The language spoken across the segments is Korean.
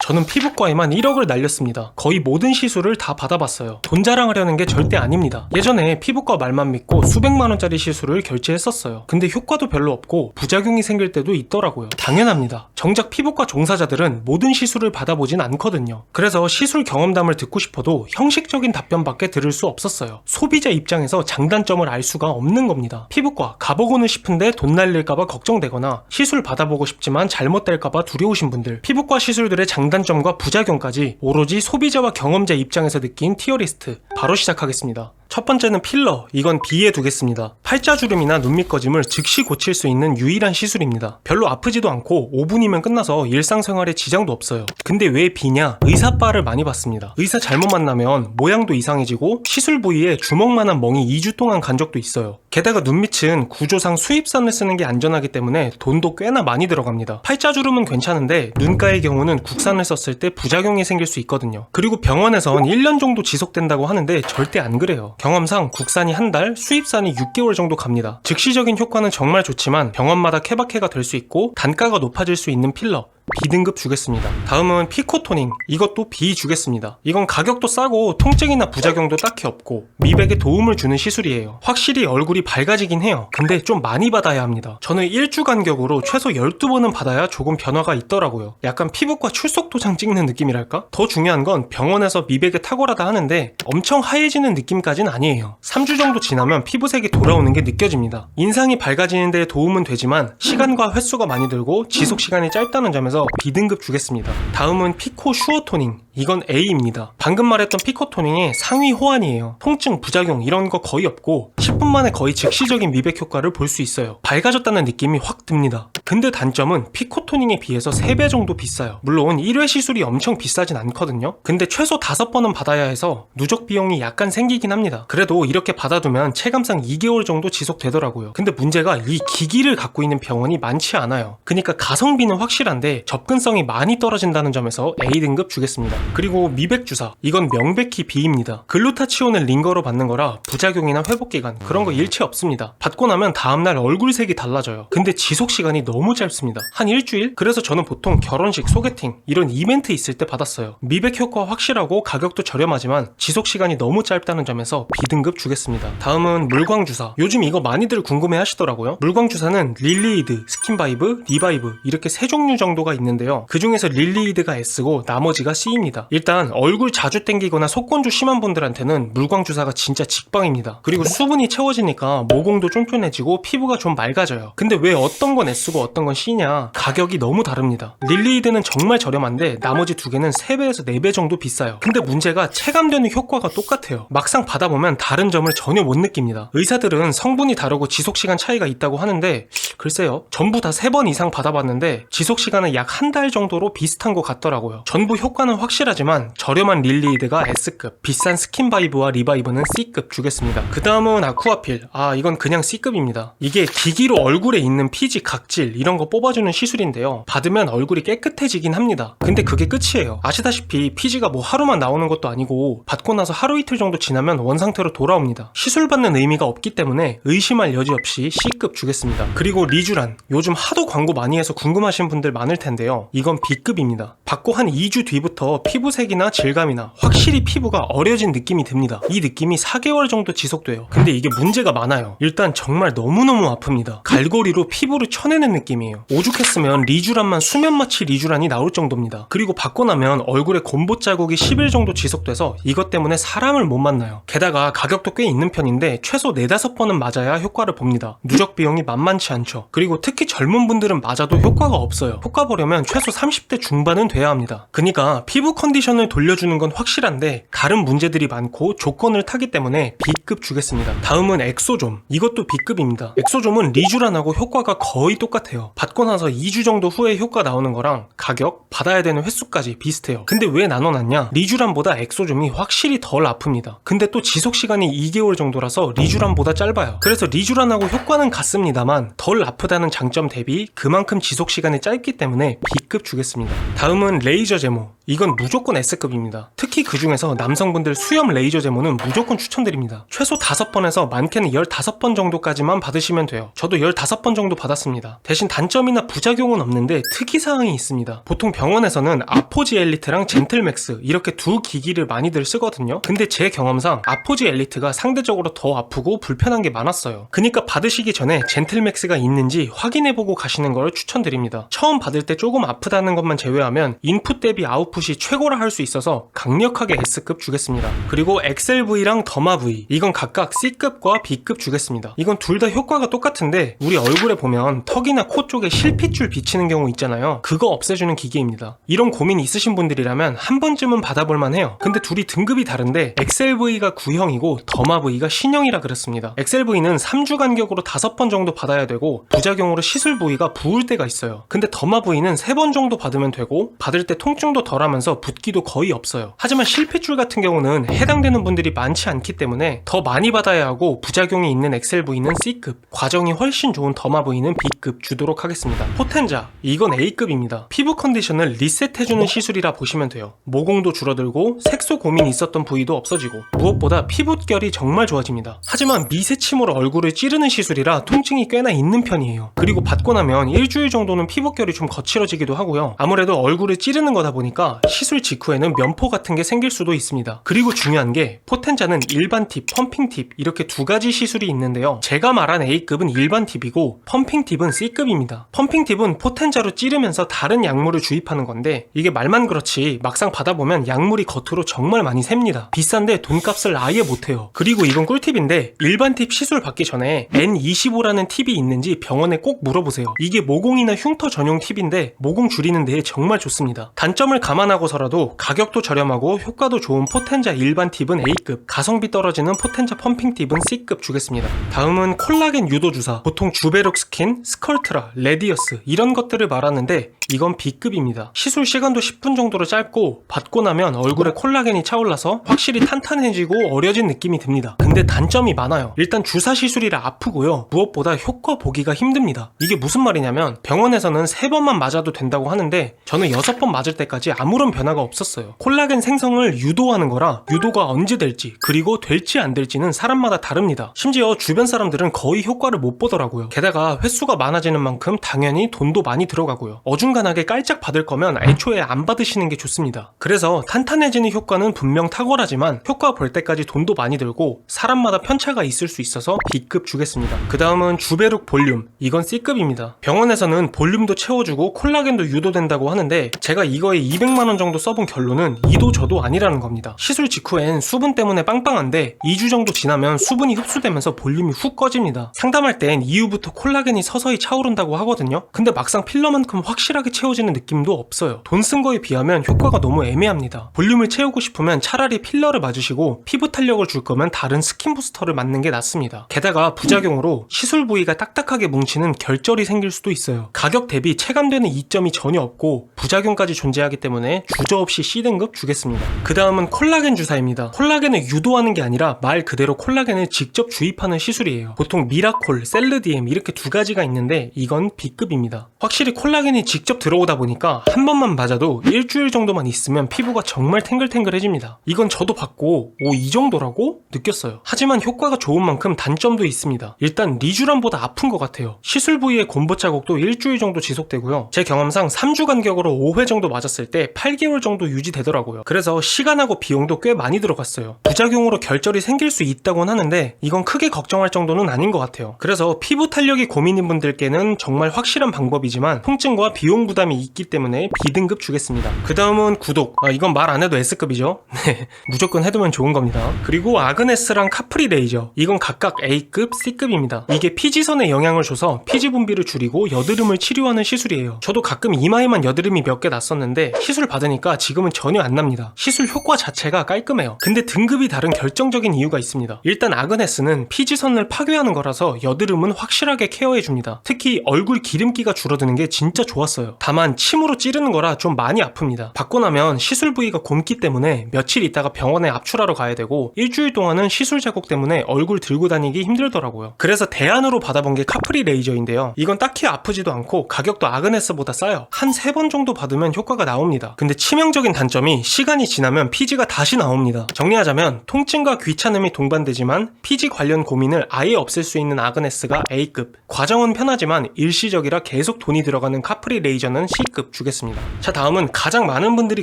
저는 피부과에만 1억을 날렸습니다. 거의 모든 시술을 다 받아봤어요. 돈 자랑하려는 게 절대 아닙니다. 예전에 피부과 말만 믿고 수백만원짜리 시술을 결제했었어요. 근데 효과도 별로 없고 부작용이 생길 때도 있더라고요. 당연합니다. 정작 피부과 종사자들은 모든 시술을 받아보진 않거든요. 그래서 시술 경험담을 듣고 싶어도 형식적인 답변밖에 들을 수 없었어요. 소비자 입장에서 장단점을 알 수가 없는 겁니다. 피부과 가보고는 싶은데 돈 날릴까봐 걱정되거나 시술 받아보고 싶지만 잘못될까봐 두려우신 분들, 피부과 시술들의 장단점과 부작용까지 오로지 소비자와 경험자 입장에서 느낀 티어리스트 바로 시작하겠습니다. 첫 번째는 필러. 이건 B에 두겠습니다. 팔자주름이나 눈 밑거짐을 즉시 고칠 수 있는 유일한 시술입니다. 별로 아프지도 않고 5분이면 끝나서 일상생활에 지장도 없어요. 근데 왜 B냐? 의사빠를 많이 받습니다. 의사 잘못 만나면 모양도 이상해지고 시술 부위에 주먹만한 멍이 2주 동안 간 적도 있어요. 게다가 눈 밑은 구조상 수입선을 쓰는 게 안전하기 때문에 돈도 꽤나 많이 들어갑니다. 팔자주름은 괜찮은데 눈가의 경우는 국산을 썼을 때 부작용이 생길 수 있거든요. 그리고 병원에선 1년 정도 지속된다고 하는데 절대 안 그래요. 경험상 국산이 한 달, 수입산이 6개월 정도 갑니다. 즉시적인 효과는 정말 좋지만 병원마다 케바케가 될 수 있고 단가가 높아질 수 있는 필러. B등급 주겠습니다. 다음은 피코토닝. 이것도 B 주겠습니다. 이건 가격도 싸고 통증이나 부작용도 딱히 없고 미백에 도움을 주는 시술이에요. 확실히 얼굴이 밝아지긴 해요. 근데 좀 많이 받아야 합니다. 저는 1주 간격으로 최소 12번은 받아야 조금 변화가 있더라고요. 약간 피부과 출석 도장 찍는 느낌이랄까? 더 중요한 건 병원에서 미백에 탁월하다 하는데 엄청 하얘지는 느낌까지는 아니에요. 3주 정도 지나면 피부색이 돌아오는 게 느껴집니다. 인상이 밝아지는 데 도움은 되지만 시간과 횟수가 많이 들고 지속 시간이 짧다는 점에서 B등급 주겠습니다. 다음은 피코 슈어토닝. 이건 A입니다. 방금 말했던 피코토닝의 상위 호환이에요. 통증, 부작용 이런 거 거의 없고 10분 만에 거의 즉시적인 미백 효과를 볼 수 있어요. 밝아졌다는 느낌이 확 듭니다. 근데 단점은 피코토닝에 비해서 3배 정도 비싸요. 물론 1회 시술이 엄청 비싸진 않거든요. 근데 최소 5번은 받아야 해서 누적 비용이 약간 생기긴 합니다. 그래도 이렇게 받아두면 체감상 2개월 정도 지속되더라고요. 근데 문제가 이 기기를 갖고 있는 병원이 많지 않아요. 그러니까 가성비는 확실한데 접근성이 많이 떨어진다는 점에서 A등급 주겠습니다. 그리고 미백 주사. 이건 명백히 B입니다. 글루타치온을 링거로 받는 거라 부작용이나 회복기간 그런 거 일체 없습니다. 받고 나면 다음날 얼굴색이 달라져요. 근데 지속시간이 너무 짧습니다. 한 일주일? 그래서 저는 보통 결혼식, 소개팅 이런 이벤트 있을 때 받았어요. 미백 효과 확실하고 가격도 저렴하지만 지속시간이 너무 짧다는 점에서 B등급 주겠습니다. 다음은 물광 주사. 요즘 이거 많이들 궁금해 하시더라고요. 물광 주사는 릴리이드, 스킨바이브, 리바이브 이렇게 3종류 정도가 있는데요. 그 중에서 릴리이드가 S고 나머지가 C입니다. 일단 얼굴 자주 땡기거나 속건조 심한 분들한테는 물광 주사가 진짜 직방입니다. 그리고 수분이 채워지니까 모공도 쫀쫀해지고 피부가 좀 맑아져요. 근데 왜 어떤 건 S고 어떤 건 C냐? 가격이 너무 다릅니다. 릴리이드는 정말 저렴한데 나머지 두 개는 3배에서 4배 정도 비싸요. 근데 문제가 체감되는 효과가 똑같아요. 막상 받아보면 다른 점을 전혀 못 느낍니다. 의사들은 성분이 다르고 지속시간 차이가 있다고 하는데 글쎄요. 전부 다 3번 이상 받아봤는데 지속시간은 약 한 달 정도로 비슷한 것 같더라고요. 전부 효과는 확실하지만 저렴한 릴리이드가 S급, 비싼 스킨바이브와 리바이브는 C급 주겠습니다. 그 다음은 아쿠아필. 이건 그냥 C급입니다. 이게 기기로 얼굴에 있는 피지, 각질 이런 거 뽑아주는 시술인데요. 받으면 얼굴이 깨끗해지긴 합니다. 근데 그게 끝이에요. 아시다시피 피지가 뭐 하루만 나오는 것도 아니고 받고 나서 하루 이틀 정도 지나면 원상태로 돌아옵니다. 시술 받는 의미가 없기 때문에 의심할 여지 없이 C급 주겠습니다. 그리고 리쥬란. 요즘 하도 광고 많이 해서 궁금하신 분들 많을 텐데요. 이건 B급입니다. 받고 한 2주 뒤부터 피부색이나 질감이나 확실히 피부가 어려진 느낌이 듭니다. 이 느낌이 4개월 정도 지속돼요. 근데 이게 문제가 많아요. 일단 정말 너무너무 아픕니다. 갈고리로 피부를 쳐내는 느낌이에요. 오죽했으면 리쥬란만 수면마취 리쥬란이 나올 정도입니다. 그리고 받고 나면 얼굴에 곰보 자국이 10일 정도 지속돼서 이것 때문에 사람을 못 만나요. 게다가 가격도 꽤 있는 편인데 최소 4-5번은 맞아야 효과를 봅니다. 누적 비용이 만만치 않죠. 그리고 특히 젊은 분들은 맞아도 효과가 없어요. 효과 보려면 최소 30대 중반은 돼야 합니다. 그러니까 피부 컨디션을 돌려주는 건 확실한데 다른 문제들이 많고 조건을 타기 때문에 B급 주겠습니다. 다음은 엑소좀. 이것도 B급입니다. 엑소좀은 리쥬란하고 효과가 거의 똑같아요. 받고 나서 2주 정도 후에 효과 나오는 거랑 가격, 받아야 되는 횟수까지 비슷해요. 근데 왜 나눠놨냐? 리쥬란보다 엑소좀이 확실히 덜 아픕니다. 근데 또 지속시간이 2개월 정도라서 리쥬란보다 짧아요. 그래서 리쥬란하고 효과는 같습니다만 덜 아프다는 장점 대비 그만큼 지속시간이 짧기 때문에 때문에 B급 주겠습니다. 다음은 레이저 제모. 이건 무조건 S급입니다. 특히 그 중에서 남성분들 수염 레이저 제모는 무조건 추천드립니다. 최소 5번에서 많게는 15번 정도까지만 받으시면 돼요. 저도 15번 정도 받았습니다. 대신 단점이나 부작용은 없는데 특이사항이 있습니다. 보통 병원에서는 아포지 엘리트랑 젠틀맥스 이렇게 두 기기를 많이들 쓰거든요. 근데 제 경험상 아포지 엘리트가 상대적으로 더 아프고 불편한 게 많았어요. 그러니까 받으시기 전에 젠틀맥스가 있는지 확인해보고 가시는 걸 추천드립니다. 처음 받을 때 조금 아프다는 것만 제외하면 인풋 대비 아웃풋이 최고라 할 수 있어서 강력하게 S급 주겠습니다. 그리고 엑셀V랑 더마V 이건 각각 C급과 B급 주겠습니다. 이건 둘 다 효과가 똑같은데 우리 얼굴에 보면 턱이나 코 쪽에 실핏줄 비치는 경우 있잖아요. 그거 없애주는 기계입니다. 이런 고민 있으신 분들이라면 한 번쯤은 받아볼만 해요. 근데 둘이 등급이 다른데 엑셀V가 구형이고 더마V가 신형이라 그랬습니다. 엑셀V는 3주 간격으로 5번 정도 받아야 되고 부작용으로 시술 부위가 부을 때가 있어요. 근데 더마V는 3번 정도 받으면 되고 받을 때 통증도 덜하면서 붓기도 거의 없어요. 하지만 실핏줄 같은 경우는 해당되는 분들이 많지 않기 때문에 더 많이 받아야 하고 부작용이 있는 엑셀V는 C급, 과정이 훨씬 좋은 더마V는 B급 주도록 하겠습니다. 포텐자, 이건 A급입니다. 피부 컨디션을 리셋해주는 시술이라 보시면 돼요. 모공도 줄어들고 색소 고민이 있었던 부위도 없어지고 무엇보다 피부결이 정말 좋아집니다. 하지만 미세침으로 얼굴을 찌르는 시술이라 통증이 꽤나 있는 편이에요. 그리고 받고 나면 일주일 정도는 피부결이 좀 거칠어지기도 하고요. 아무래도 얼굴을 찌르는 거다 보니까 시술 직후에는 면포 같은 게 생길 수도 있습니다. 그리고 중요한 게 포텐자는 일반 팁, 펌핑 팁 이렇게 두 가지 시술이 있는데요. 제가 말한 A급은 일반 팁이고 펌핑 팁은 C급입니다. 펌핑 팁은 포텐자로 찌르면서 다른 약물을 주입하는 건데 이게 말만 그렇지 막상 받아보면 약물이 겉으로 정말 많이 셉니다. 비싼데 돈값을 아예 못해요. 그리고 이건 꿀팁인데 일반 팁 시술 받기 전에 N25라는 팁이 있는지 병원에 꼭 물어보세요. 이게 모공이나 흉터 전용 팁인데 모공 줄이는 데에 정말 좋습니다. 단점을 감안하고서라도 가격도 저렴하고 효과도 좋은 포텐자 일반 팁은 A급, 가성비 떨어지는 포텐자 펌핑 팁은 C급 주겠습니다. 다음은 콜라겐 유도 주사. 보통 주베룩 스킨, 스컬트라, 레디어스 이런 것들을 말하는데 이건 B급입니다. 시술 시간도 10분 정도로 짧고 받고 나면 얼굴에 콜라겐이 차올라서 확실히 탄탄해지고 어려진 느낌이 듭니다. 근데 단점이 많아요. 일단 주사 시술이라 아프고요. 무엇보다 효과 보기가 힘듭니다. 이게 무슨 말이냐면 병원에서는 3번만 맞아도 된다고 하는데 저는 6번 맞을 때까지 아무런 변화가 없었어요. 콜라겐 생성을 유도하는 거라 유도가 언제 될지 그리고 될지 안 될지는 사람마다 다릅니다. 심지어 주변 사람들은 거의 효과를 못 보더라고요. 게다가 횟수가 많아지는 만큼 당연히 돈도 많이 들어가고요. 어중간하게 깔짝 받을 거면 애초에 안 받으시는 게 좋습니다. 그래서 탄탄해지는 효과는 분명 탁월하지만 효과 볼 때까지 돈도 많이 들고 사람마다 편차가 있을 수 있어서 B급 주겠습니다. 그 다음은 주베룩 볼륨. 이건 C급입니다. 병원에서는 볼륨도 채워주고 콜라겐도 유도된다고 하는데 제가 이거에 200만원 정도 써본 결론은 이도 저도 아니라는 겁니다. 시술 직후엔 수분 때문에 빵빵한데 2주 정도 지나면 수분이 흡수되면서 볼륨이 훅 꺼집니다. 상담할 땐 이후부터 콜라겐이 서서히 차오른다고 하거든요. 근데 막상 필러만큼 확실하게 채워지는 느낌도 없어요. 돈 쓴 거에 비하면 효과가 너무 애매합니다. 볼륨을 채우고 싶으면 차라리 필러를 맞으시고 피부 탄력을 줄 거면 다른 스킨 부스터를 맞는 게 낫습니다. 게다가 부작용으로 시술 부위가 딱딱하게 뭉치는 결절이 생길 수도 있어요. 가격 대비 체감되는 이점이 전혀 없고 부작용까지 존재하기 때문에 주저없이 C등급 주겠습니다. 그 다음은 콜라겐 주사입니다. 콜라겐을 유도하는 게 아니라 말 그대로 콜라겐을 직접 주입하는 시술이에요. 보통 미라콜, 셀르디엠 이렇게 두 가지가 있는데 이건 B급입니다. 확실히 콜라겐이 직접 들어오다 보니까 한 번만 맞아도 일주일 정도만 있으면 피부가 정말 탱글탱글해집니다. 이건 저도 받고 이 정도라고? 느꼈어요. 하지만 효과가 좋은 만큼 단점도 있습니다. 일단 리쥬란보다 아픈 것 같아요. 시술 부위의 곰보 자국도 일주일 정도 지속되고요. 제 경험상 3주 간격으로 5회 정도 맞았을 때 8개월 정도 유지되더라고요. 그래서 시간하고 비용도 꽤 많이 들어갔어요. 부작용으로 결절이 생길 수 있다고는 하는데 이건 크게 걱정할 정도는 아닌 것 같아요. 그래서 피부 탄력이 고민인 분들께는 정말 확실한 방법이지만 통증과 비용 부담이 있기 때문에 B등급 주겠습니다. 그 다음은 구독. 이건 말 안 해도 S급이죠. 네, 무조건 해두면 좋은 겁니다. 그리고 아그네스랑 카프리 레이저. 이건 각각 A급, C급입니다. 이게 피지선에 영향을 줘서 피지 분비를 줄이고 여드름을 치료하는 시술이에요. 저도 가끔 이마에만 여드름이 몇 개 났었는데 시술 받으니까 지금은 전혀 안 납니다. 시술 효과 자체가 깔끔해요. 근데 등급이 다른 결정적인 이유가 있습니다. 일단 아그네스는 피지선을 파괴하는 거라서 여드름은 확실하게 케어해줍니다. 특히 얼굴 기름기가 줄어드는 게 진짜 좋았어요. 다만 침으로 찌르는 거라 좀 많이 아픕니다. 받고 나면 시술 부위가 곪기 때문에 며칠 있다가 병원에 압출하러 가야 되고 일주일 동안은 시술 자국 때문에 얼굴 들고 다니기 힘들더라고요. 그래서 대안으로 받아본 게 카프리 레이저인데요. 이건 딱히 아프지도 않고 가격도 아그네스보다 시술보다 싸요. 한 3번 정도 받으면 효과가 나옵니다. 근데 치명적인 단점이 시간이 지나면 피지가 다시 나옵니다. 정리하자면 통증과 귀찮음이 동반되지만 피지 관련 고민을 아예 없앨 수 있는 아그네스가 A급, 과정은 편하지만 일시적이라 계속 돈이 들어가는 카프리 레이저는 C급 주겠습니다. 자, 다음은 가장 많은 분들이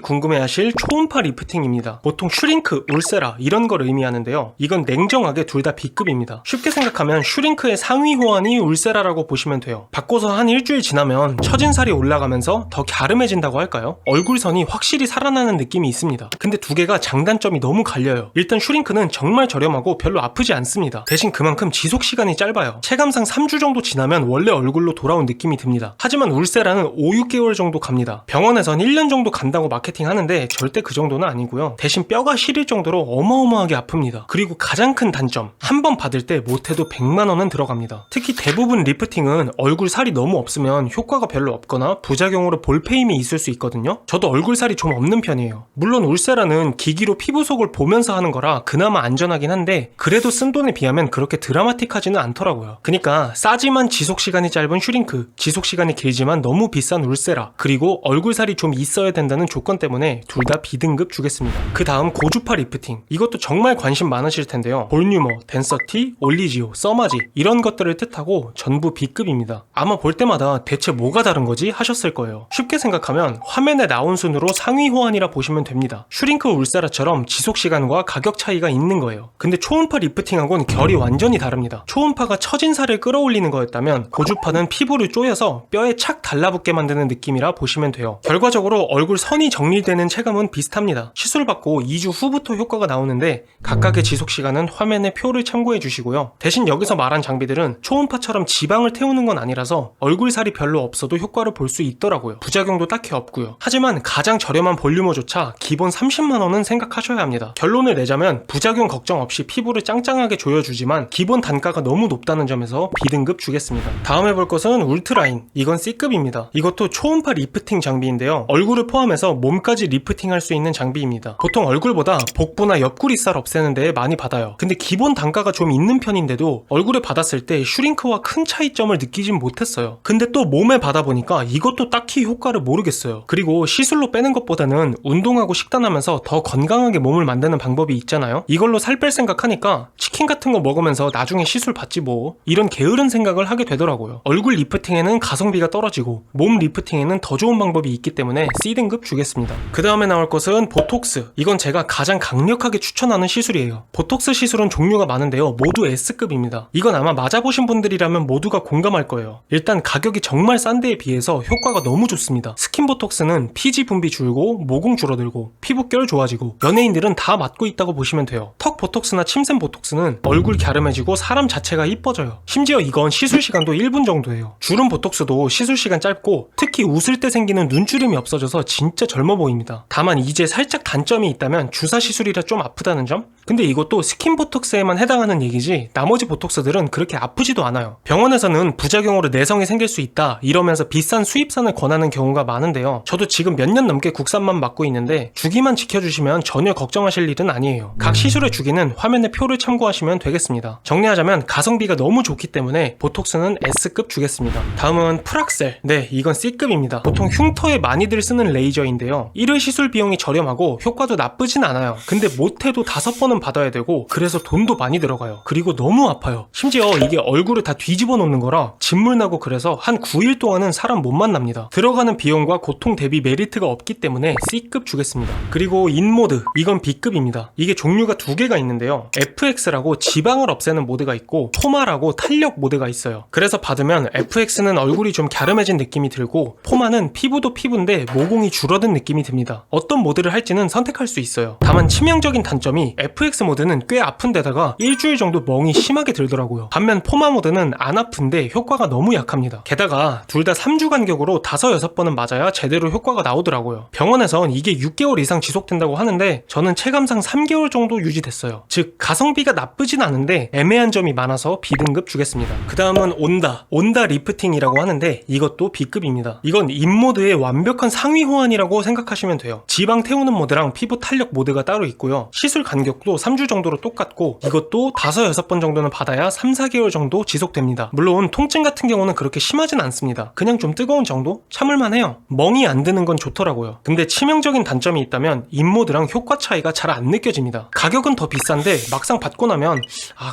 궁금해하실 초음파 리프팅입니다. 보통 슈링크, 울세라 이런 걸 의미하는데요. 이건 냉정하게 둘 다 B급입니다. 쉽게 생각하면 슈링크의 상위 호환이 울세라라고 보시면 돼요. 바꿔서 한 일주일 지나면 처진 살이 올라가면서 더 갸름해진다고 할까요? 얼굴선이 확실히 살아나는 느낌이 있습니다. 근데 두 개가 장단점이 너무 갈려요. 일단 슈링크는 정말 저렴하고 별로 아프지 않습니다. 대신 그만큼 지속 시간이 짧아요. 체감상 3주 정도 지나면 원래 얼굴로 돌아온 느낌이 듭니다. 하지만 울세라는 5, 6개월 정도 갑니다. 병원에선 1년 정도 간다고 마케팅 하는데 절대 그 정도는 아니고요. 대신 뼈가 시릴 정도로 어마어마하게 아픕니다. 그리고 가장 큰 단점, 한 번 받을 때 못해도 100만 원은 들어갑니다. 특히 대부분 리프팅은 얼굴 살이 너무 없으면 효과가 별로 없거나 부작용으로 볼페임이 있을 수 있거든요. 저도 얼굴 살이 좀 없는 편이에요. 물론 울세라는 기기로 피부 속을 보면서 하는 거라 그나마 안전하긴 한데 그래도 쓴 돈에 비하면 그렇게 드라마틱하지는 않더라고요. 그러니까 싸지만 지속시간이 짧은 슈링크, 지속시간이 길지만 너무 비싼 울세라, 그리고 얼굴 살이 좀 있어야 된다는 조건 때문에 둘 다 B등급 주겠습니다. 그 다음 고주파 리프팅, 이것도 정말 관심 많으실 텐데요. 볼뉴머, 덴서티, 올리지오, 써마지 이런 것들을 뜻하고 전부 B급입니다. 아마 볼 때마다 대체 뭐가 다른 거지 하셨을 거예요. 쉽게 생각하면 화면에 나온 순으로 상위 호환이라 보시면 됩니다. 슈링크 울세라처럼 지속시간과 가격 차이가 있는 거예요. 근데 초음파 리프팅하고는 결이 완전히 다릅니다. 초음파가 처진 살을 끌어올리는 거였다면 고주파는 피부를 쪼여서 뼈에 착 달라붙게 만드는 느낌이라 보시면 돼요. 결과적으로 얼굴 선이 정리되는 체감은 비슷합니다. 시술받고 2주 후부터 효과가 나오는데 각각의 지속시간은 화면에 표를 참고해 주시고요. 대신 여기서 말한 장비들은 초음파처럼 지방을 태우는 건 아니라서 얼굴 살이 별로 없어도 효과를 볼 수 있더라고요. 부작용도 딱히 없고요. 하지만 가장 저렴한 볼륨어조차 기본 30만 원은 생각하셔야 합니다. 결론을 내자면 부작용 걱정 없이 피부를 짱짱하게 조여주지만 기본 단가가 너무 높다는 점에서 B등급 주겠습니다. 다음에 볼 것은 울트라인, 이건 C급입니다. 이것도 초음파 리프팅 장비인데요. 얼굴을 포함해서 몸까지 리프팅할 수 있는 장비입니다. 보통 얼굴보다 복부나 옆구리살 없애는 데에 많이 받아요. 근데 기본 단가가 좀 있는 편인데도 얼굴에 받았을 때 슈링크와 큰 차이점을 느끼진 못했어요. 근데 또 몸에 받아보니까 이것도 딱히 효과를 모르겠어요. 그리고 시술로 빼는 것보다는 운동하고 식단하면서 더 건강하게 몸을 만드는 방법이 있잖아요. 이걸로 살 뺄 생각하니까 치킨 같은 거 먹으면서 나중에 시술 받지 뭐, 이런 게으른 생각을 하게 되더라고요. 얼굴 리프팅에는 가성비가 떨어지고 몸 리프팅에는 더 좋은 방법이 있기 때문에 C등급 주겠습니다. 그 다음에 나올 것은 보톡스, 이건 제가 가장 강력하게 추천하는 시술이에요. 보톡스 시술은 종류가 많은데요. 모두 S급입니다. 이건 아마 맞아보신 분들이라면 모두가 공감할 거예요. 일단 가격이 정말 싼 데에 비해서 효과가 너무 좋습니다. 스킨 보톡스는 피지 분비 줄고 모공 줄어들고 피부결 좋아지고 연예인들은 다 맞고 있다고 보시면 돼요. 턱 보톡스나 침샘 보톡스는 얼굴 갸름해지고 사람 자체가 이뻐져요. 심지어 이건 시술 시간도 1분 정도예요. 주름 보톡스도 시술 시간 짧고 특히 웃을 때 생기는 눈주름이 없어져서 진짜 젊어 보입니다. 다만 이제 살짝 단점이 있다면 주사 시술이라 좀 아프다는 점? 근데 이것도 스킨 보톡스에만 해당하는 얘기지 나머지 보톡스들은 그렇게 아프지도 않아요. 병원에서는 부작용으로 내성이 생길 수 있다 이러면서 비싼 수입산을 권하는 경우가 많은데요. 저도 지금 몇 년 넘게 국산만 맞고 있는데 주기만 지켜주시면 전혀 걱정하실 일은 아니에요. 각 시술의 주기는 화면의 표를 참고하시면 되겠습니다. 정리하자면 가성비가 너무 좋기 때문에 보톡스는 S급 주겠습니다. 다음은 프락셀, 네 이건 C급입니다. 보통 흉터에 많이들 쓰는 레이저인데요. 1회 시술 비용이 저렴하고 효과도 나쁘진 않아요. 근데 못해도 5번은 받아야 되고 그래서 돈도 많이 들어가요. 그리고 너무 아파요. 심지어 이게 얼굴을 다 뒤집어 놓는 거라 진물 나고 그래서 한 9일 동안은 사람 못 만납니다. 들어가는 비용과 고통 대비 메리트가 없기 때문에 C급 주겠습니다. 그리고 인모드, 이건 B급입니다. 이게 종류가 2개가 있는데요. FX라고 지방을 없애는 모드가 있고 포마라고 탄력 모드가 있어요. 그래서 받으면 FX는 얼굴이 좀 갸름해진 느낌이 들고 포마는 피부도 피부인데 모공이 줄어든 느낌이 듭니다. 어떤 모드를 할지는 선택할 수 있어요. 다만 치명적인 단점이 FX 모드는 꽤 아픈 데다가 일주일 정도 멍이 심하게 들더라고요. 반면 포마 모드는 안 아픈데 효과가 너무 약합니다. 게다가 둘 다 3주 간격으로 5, 6번은 맞아야 제대로 효과가 나오더라고요. 병원에선 이게 6개월 이상 지속된다고 하는데 저는 체감상 3개월 정도 유지됐어요. 즉 가성비가 나쁘진 않은데 애매한 점이 많아서 B등급 주겠습니다. 그 다음은 온다 리프팅이라고 하는데 이것도 B급입니다. 이건 인모드의 완벽한 상위 호환이라고 생각하시면 돼요. 지방 태우는 모드랑 피부 탄력 모드가 따로 있고요. 시술 간격도 시간도 3주 정도로 똑같고 이것도 5-6번 정도는 받아야 3-4개월 정도 지속됩니다. 물론 통증 같은 경우는 그렇게 심하진 않습니다. 그냥 좀 뜨거운 정도? 참을만 해요. 멍이 안 드는 건 좋더라고요. 근데 치명적인 단점이 있다면 인모드랑 효과 차이가 잘 안 느껴집니다. 가격은 더 비싼데 막상 받고 나면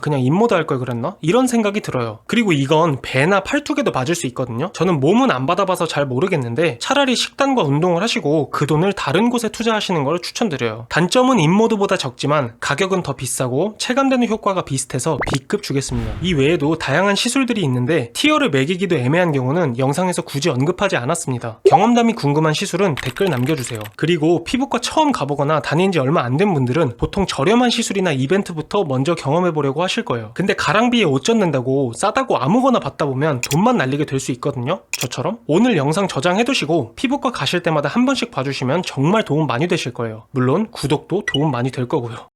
그냥 인모드 할 걸 그랬나? 이런 생각이 들어요. 그리고 이건 배나 팔뚝에도 맞을 수 있거든요. 저는 몸은 안 받아봐서 잘 모르겠는데 차라리 식단과 운동을 하시고 그 돈을 다른 곳에 투자하시는 걸 추천드려요. 단점은 인모드보다 적지만 가격은 더 비싸고 체감되는 효과가 비슷해서 B급 주겠습니다. 이 외에도 다양한 시술들이 있는데 티어를 매기기도 애매한 경우는 영상에서 굳이 언급하지 않았습니다. 경험담이 궁금한 시술은 댓글 남겨주세요. 그리고 피부과 처음 가보거나 다닌 지 얼마 안 된 분들은 보통 저렴한 시술이나 이벤트부터 먼저 경험해보려고 하실 거예요. 근데 가랑비에 옷 젖는다고 싸다고 아무거나 받다 보면 돈만 날리게 될 수 있거든요. 저처럼. 오늘 영상 저장해두시고 피부과 가실 때마다 한 번씩 봐주시면 정말 도움 많이 되실 거예요. 물론 구독도 도움 많이 될 거고요.